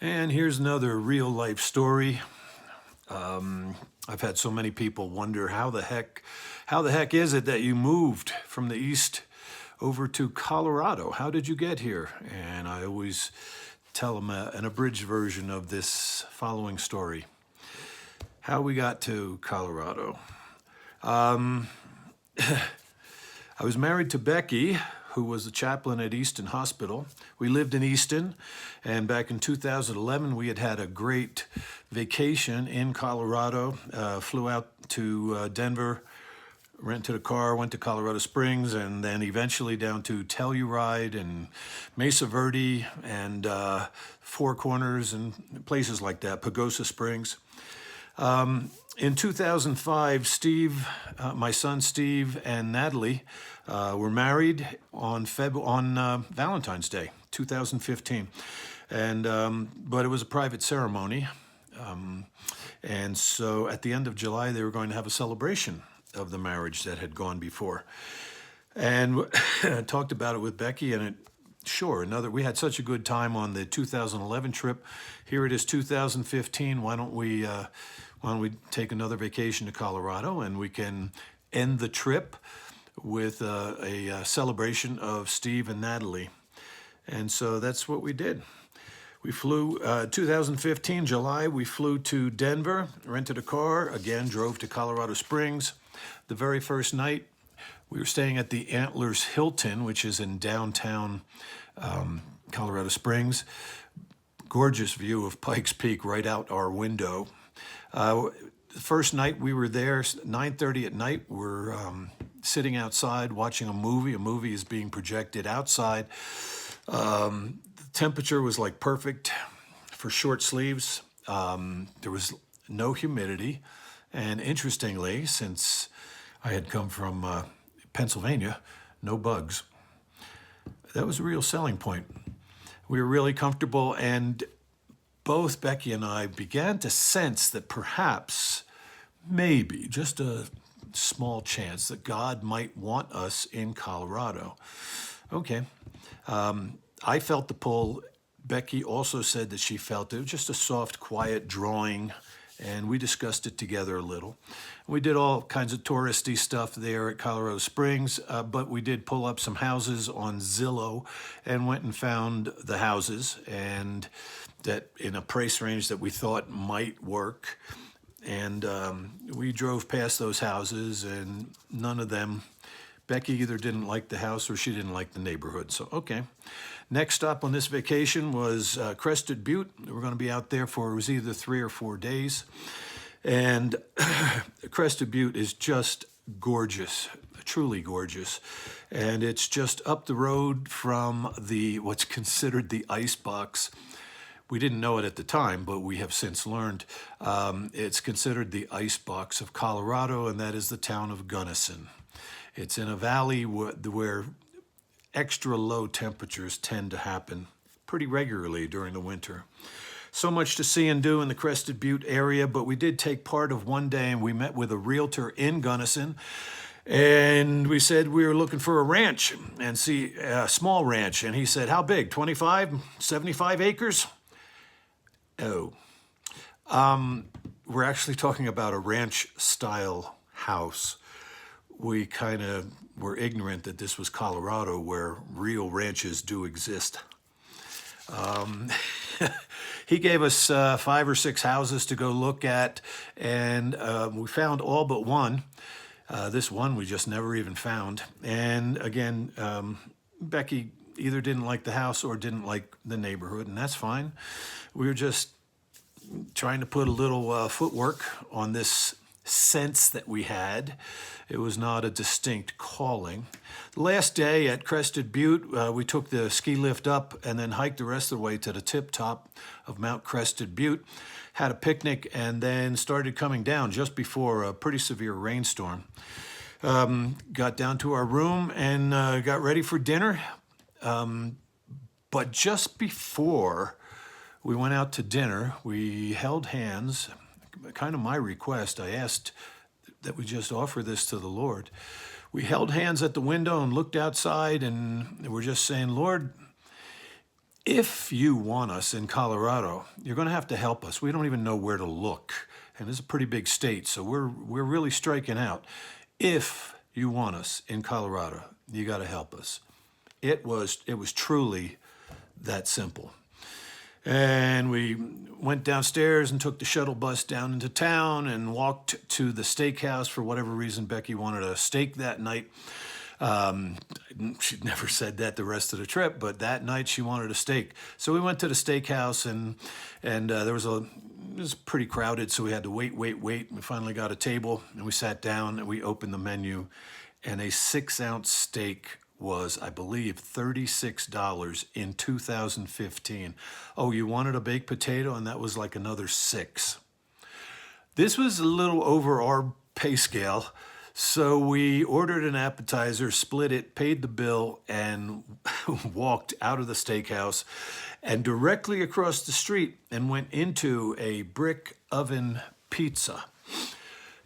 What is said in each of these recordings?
And here's another real life story. I've had so many people wonder how the heck is it that you moved from the East over to Colorado? How did you get here? And I always tell them an abridged version of this following story. How we got to Colorado. I was married to Becky, who was the chaplain at Easton Hospital. We lived in Easton, and back in 2011, we had a great vacation in Colorado. Flew out to Denver, rented a car, went to Colorado Springs, and then eventually down to Telluride and Mesa Verde and Four Corners and places like that, Pagosa Springs. In 2005, my son Steve and Natalie were married on Valentine's Day, 2015, and but it was a private ceremony, and so at the end of July they were going to have a celebration of the marriage that had gone before, and I talked about it with Becky, and we had such a good time on the 2011 trip. Here it is 2015. Why don't we take another vacation to Colorado, and we can end the trip with a celebration of Steve and Natalie. And so that's what we did. We flew 2015 July. We flew to Denver, rented a car, again drove to Colorado Springs. The very first night, we were staying at the Antlers Hilton, which is in downtown Colorado Springs. Gorgeous view of Pikes Peak right out our window. The first night we were there, 9:30 at night, we're sitting outside watching a movie. A movie is being projected outside. The temperature was like perfect for short sleeves. There was no humidity. And interestingly, since I had come from Pennsylvania, no bugs. That was a real selling point. We were really comfortable, and both Becky and I began to sense that perhaps, maybe, just a small chance that God might want us in Colorado. Okay. I felt the pull. Becky also said that she felt it was just a soft, quiet drawing, and we discussed it together a little. We did all kinds of touristy stuff there at Colorado Springs, but we did pull up some houses on Zillow and went and found the houses, and that in a price range that we thought might work. And we drove past those houses, and none of them, Becky either didn't like the house or she didn't like the neighborhood. So, okay. Next stop on this vacation was Crested Butte. We were going to be out there for, it was either 3 or 4 days. And Crested Butte is just gorgeous, truly gorgeous. And it's just up the road from what's considered the ice box. We didn't know it at the time, but we have since learned it's considered the ice box of Colorado, and that is the town of Gunnison. It's in a valley where extra low temperatures tend to happen pretty regularly during the winter. So much to see and do in the Crested Butte area, but we did take part of one day, and we met with a realtor in Gunnison. And we said we were looking for a ranch, and see a small ranch. And he said, how big? 25, 75 acres? Oh, we're actually talking about a ranch-style house. We kind of were ignorant that this was Colorado, where real ranches do exist. He gave us 5 or 6 houses to go look at, and we found all but one. This one we just never even found. And again, Becky either didn't like the house or didn't like the neighborhood, and that's fine. We were just trying to put a little footwork on this sense that we had. It was not a distinct calling. The last day at Crested Butte, we took the ski lift up and then hiked the rest of the way to the tip top of Mount Crested Butte, had a picnic, and then started coming down just before a pretty severe rainstorm. Got down to our room and got ready for dinner. But just before we went out to dinner, we held hands. Kind of my request, I asked that we just offer this to the Lord. We held hands at the window and looked outside, and we're just saying, Lord, If you want us in Colorado, you're going to have to help us. We don't even know where to look. And it's a pretty big state, so we're really striking out. If you want us in Colorado, you got to help us. It was truly that simple. And we went downstairs and took the shuttle bus down into town and walked to the steakhouse. For whatever reason, Becky wanted a steak that night. She'd never said that the rest of the trip, but that night she wanted a steak. So we went to the steakhouse, and it was pretty crowded, so we had to wait. We finally got a table, and we sat down, and we opened the menu, and a 6-ounce steak was, I believe, $36 in 2015. Oh, you wanted a baked potato, and that was like another $6. This was a little over our pay scale. So we ordered an appetizer, split it, paid the bill, and walked out of the steakhouse and directly across the street and went into a brick oven pizza.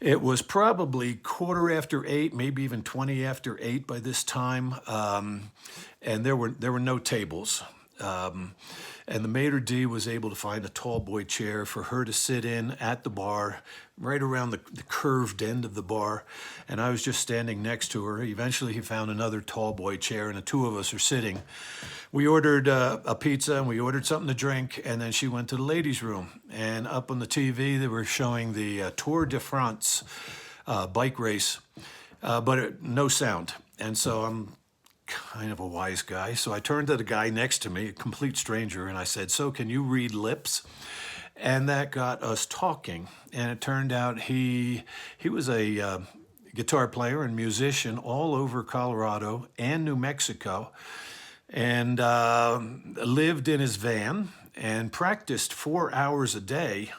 It was probably 8:15, maybe even 20 after 8 by this time, and there were no tables. And the maitre d' was able to find a tall boy chair for her to sit in at the bar, right around the curved end of the bar. And I was just standing next to her. Eventually, he found another tall boy chair, and the two of us are sitting. We ordered a pizza, and we ordered something to drink, and then she went to the ladies' room. And up on the TV, they were showing the Tour de France bike race, but no sound. And so I'm kind of a wise guy. So I turned to the guy next to me, a complete stranger, and I said, "So can you read lips?" And that got us talking. And it turned out he was a guitar player and musician all over Colorado and New Mexico, and lived in his van and practiced 4 hours a day,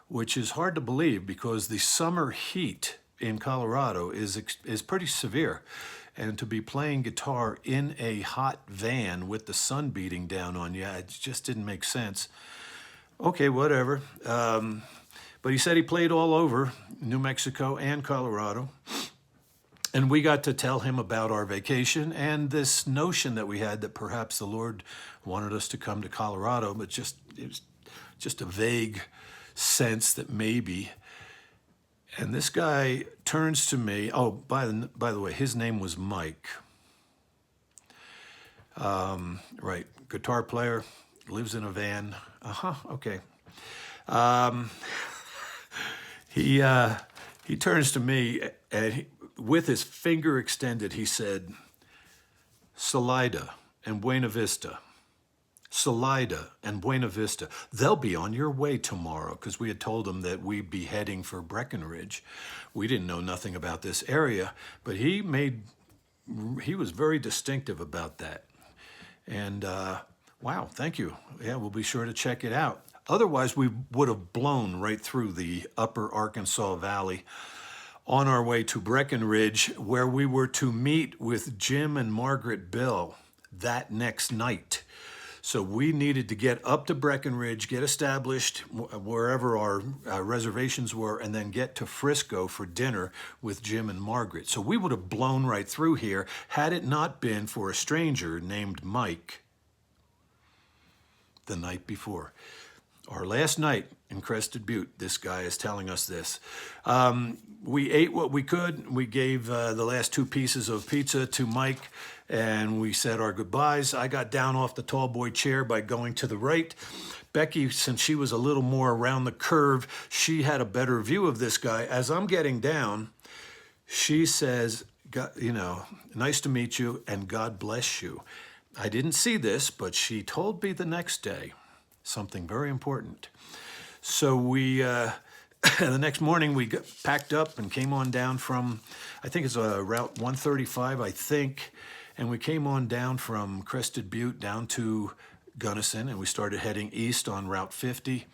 which is hard to believe because the summer heat in Colorado is pretty severe. And to be playing guitar in a hot van with the sun beating down on you, it just didn't make sense. Okay, whatever. But he said he played all over New Mexico and Colorado. And we got to tell him about our vacation and this notion that we had that perhaps the Lord wanted us to come to Colorado, but it was just a vague sense that maybe. And this guy turns to me. Oh, by the way, his name was Mike. Right, guitar player, lives in a van. Okay. He turns to me, and with his finger extended, he said, "Salida and Buena Vista. Salida and Buena Vista. They'll be on your way tomorrow," because we had told them that we'd be heading for Breckenridge. We didn't know nothing about this area, but he was very distinctive about that. And wow, thank you. Yeah, we'll be sure to check it out. Otherwise, we would have blown right through the upper Arkansas Valley on our way to Breckenridge, where we were to meet with Jim and Margaret Bill that next night. So we needed to get up to Breckenridge, get established wherever our reservations were, and then get to Frisco for dinner with Jim and Margaret. So we would have blown right through here had it not been for a stranger named Mike the night before. Our last night in Crested Butte, this guy is telling us this. We ate what we could. We gave the last 2 pieces of pizza to Mike, and we said our goodbyes. I got down off the tall boy chair by going to the right. Becky, since she was a little more around the curve, she had a better view of this guy. As I'm getting down, she says, "Nice to meet you, and God bless you." I didn't see this, but she told me the next day something very important. So we, the next morning, we got packed up and came on down from, I think it's Route 135, I think, and we came on down from Crested Butte down to Gunnison, and we started heading east on Route 50.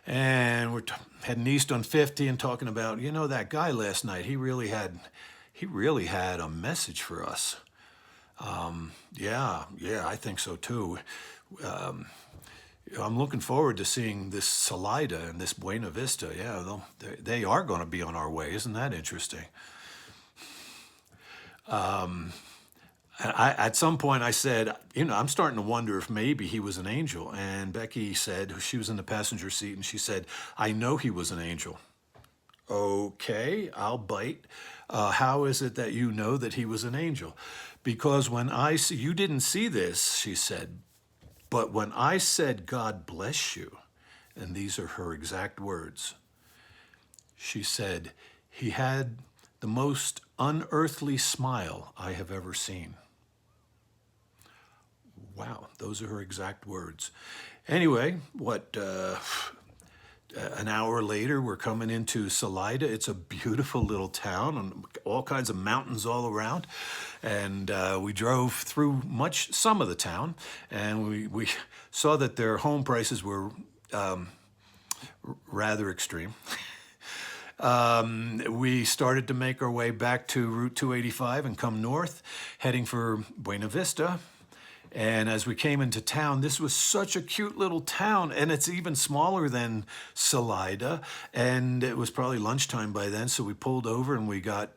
And we're heading east on 50 and talking about, that guy last night, he really had a message for us. Yeah, I think so too. I'm looking forward to seeing this Salida and this Buena Vista. Yeah, they are going to be on our way. Isn't that interesting? At some point, I said, I'm starting to wonder if maybe he was an angel. And Becky said, she was in the passenger seat, and she said, I know he was an angel. Okay, I'll bite. How is it that you know that he was an angel? Because when I see, you didn't see this, she said, but when I said, God bless you, and these are her exact words, she said, he had the most unearthly smile I have ever seen. Wow, those are her exact words. Anyway, an hour later, we're coming into Salida. It's a beautiful little town and all kinds of mountains all around. And we drove through some of the town, and we saw that their home prices were rather extreme. We started to make our way back to Route 285 and come north, heading for Buena Vista. And as we came into town, this was such a cute little town, and it's even smaller than Salida. And it was probably lunchtime by then, so we pulled over and we got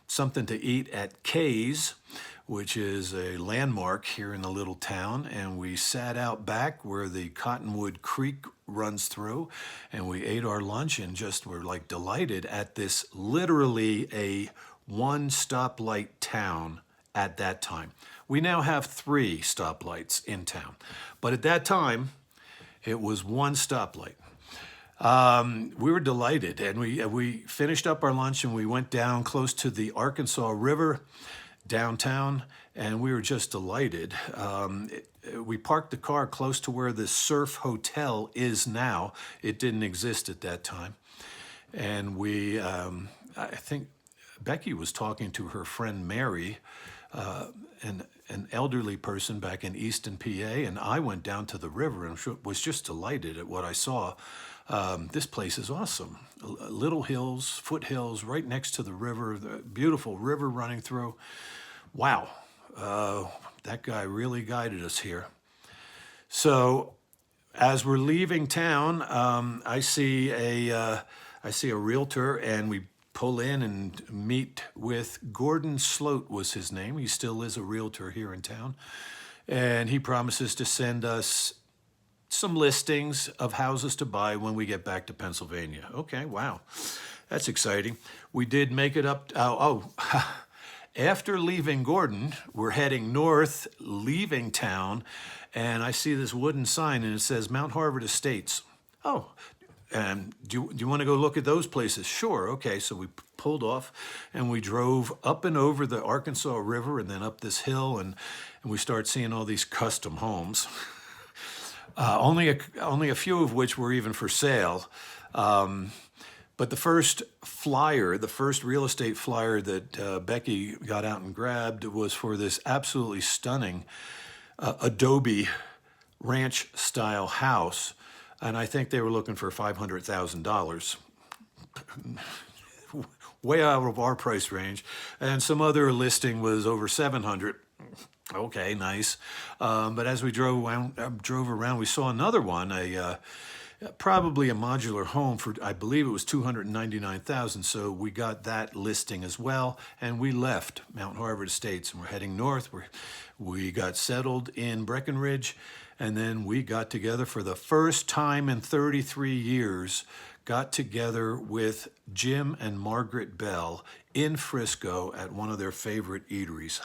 something to eat at Kay's, which is a landmark here in the little town. And we sat out back where the Cottonwood Creek runs through, and we ate our lunch and just were like delighted at this literally a one stoplight town at that time. We now have 3 stoplights in town, but at that time, it was one stoplight. We were delighted, and we finished up our lunch and we went down close to the Arkansas River downtown, and we were just delighted. We parked the car close to where the Surf Hotel is now. It didn't exist at that time. And I think Becky was talking to her friend Mary, an elderly person back in Easton, PA, and I went down to the river and was just delighted at what I saw. This place is awesome. Little hills, foothills, right next to the river, the beautiful river running through. Wow, that guy really guided us here. So as we're leaving town, I see a realtor, and we pull in and meet with Gordon Sloat was his name. He still is a realtor here in town. And he promises to send us some listings of houses to buy when we get back to Pennsylvania. Okay, wow. That's exciting. We did make it up. After leaving Gordon, we're heading north, leaving town, and I see this wooden sign, and it says Mount Harvard Estates. Oh, and do you want to go look at those places? Sure. Okay. So we pulled off and we drove up and over the Arkansas River and then up this hill, and we start seeing all these custom homes. Only a few of which were even for sale. But the first real estate flyer that Becky got out and grabbed was for this absolutely stunning adobe ranch style house. And I think they were looking for $500,000, way out of our price range. And some other listing was over $700,000. Okay, nice. But as we drove around, we saw another one, probably a modular home for, I believe it was $299,000. So we got that listing as well, and we left Mount Harvard Estates, and we're heading north. We got settled in Breckenridge. And then we got together for the first time in 33 years, got together with Jim and Margaret Bell in Frisco at one of their favorite eateries.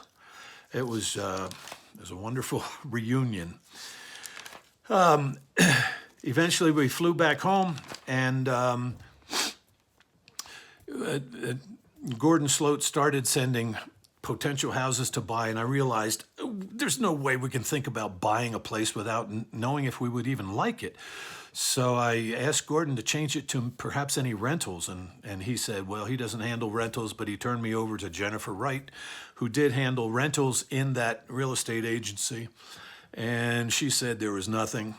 It was a wonderful reunion. Eventually, we flew back home, and Gordon Sloat started sending potential houses to buy, and I realized there's no way we can think about buying a place without knowing if we would even like it. So I asked Gordon to change it to perhaps any rentals, and he said, well, he doesn't handle rentals, but he turned me over to Jennifer Wright, who did handle rentals in that real estate agency, and she said there was nothing.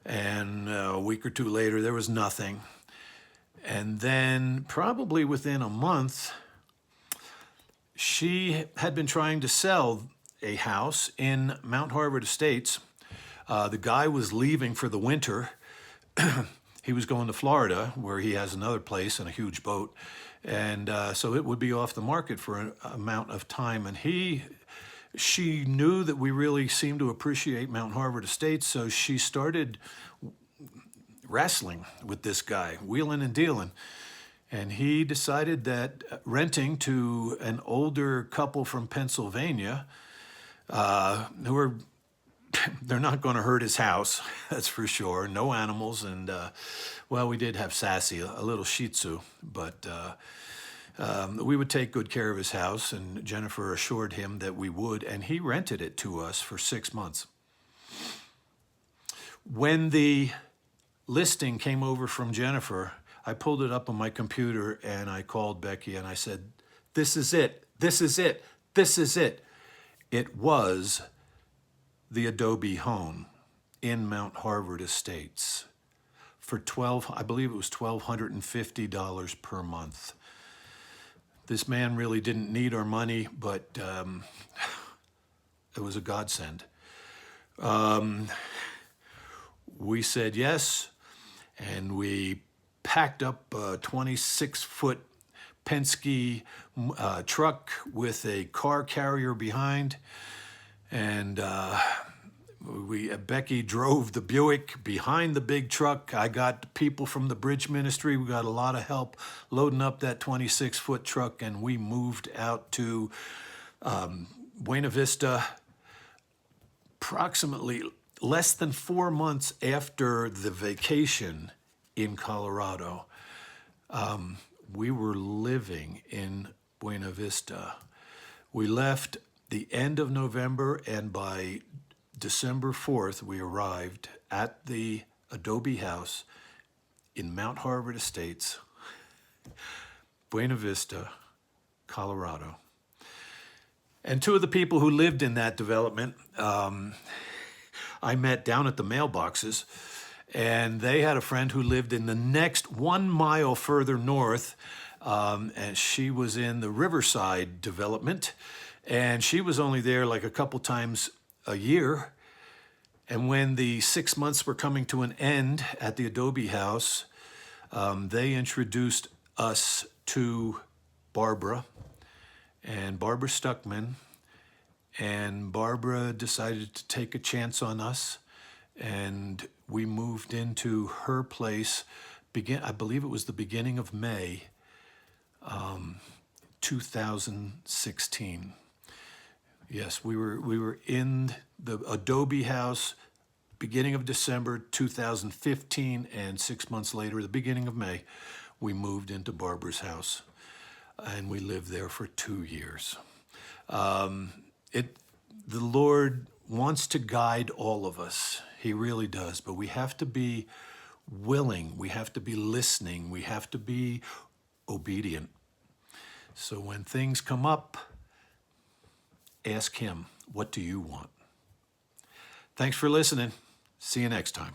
And a week or two later, there was nothing. And then probably within a month, she had been trying to sell a house in Mount Harvard Estates. The guy was leaving for the winter. He was going to Florida, where he has another place and a huge boat. And so it would be off the market for an amount of time. And he she knew that we really seemed to appreciate Mount Harvard Estates, so she started wrestling with this guy, wheeling and dealing. And he decided that renting to an older couple from Pennsylvania, who are, they're not going to hurt his house, that's for sure. No animals, and well, we did have Sassy, a little Shih Tzu, but we would take good care of his house, and Jennifer assured him that we would, and he rented it to us for 6 months. When the listing came over from Jennifer, I pulled it up on my computer and I called Becky and I said, "This is it, this is it, this is it." It was the Adobe home in Mount Harvard Estates for I believe it was $1,250 per month. This man really didn't need our money, but it was a godsend. We said yes, and we packed up a 26-foot Penske truck with a car carrier behind, and Becky drove the Buick behind the big truck. I got people from the bridge ministry. We got a lot of help loading up that 26-foot truck, and we moved out to Buena Vista approximately less than 4 months after the vacation in Colorado. We were living in Buena Vista. We left the end of November, and by December 4th, we arrived at the Adobe house in Mount Harvard Estates, Buena Vista, Colorado. And two of the people who lived in that development, I met down at the mailboxes, and they had a friend who lived in the next 1 mile further north, and she was in the Riverside development, and she was only there like a couple times a year. And when the 6 months were coming to an end at the Adobe house, they introduced us to Barbara Stuckman, and Barbara decided to take a chance on us, and we moved into her place. I believe it was the beginning of May 2016. Yes, we were in the Adobe house beginning of December 2015, and 6 months later, the beginning of May, we moved into Barbara's house, and we lived there for 2 years. The Lord wants to guide all of us. He really does, but we have to be willing, we have to be listening, we have to be obedient. So when things come up, ask Him, what do you want? Thanks for listening. See you next time.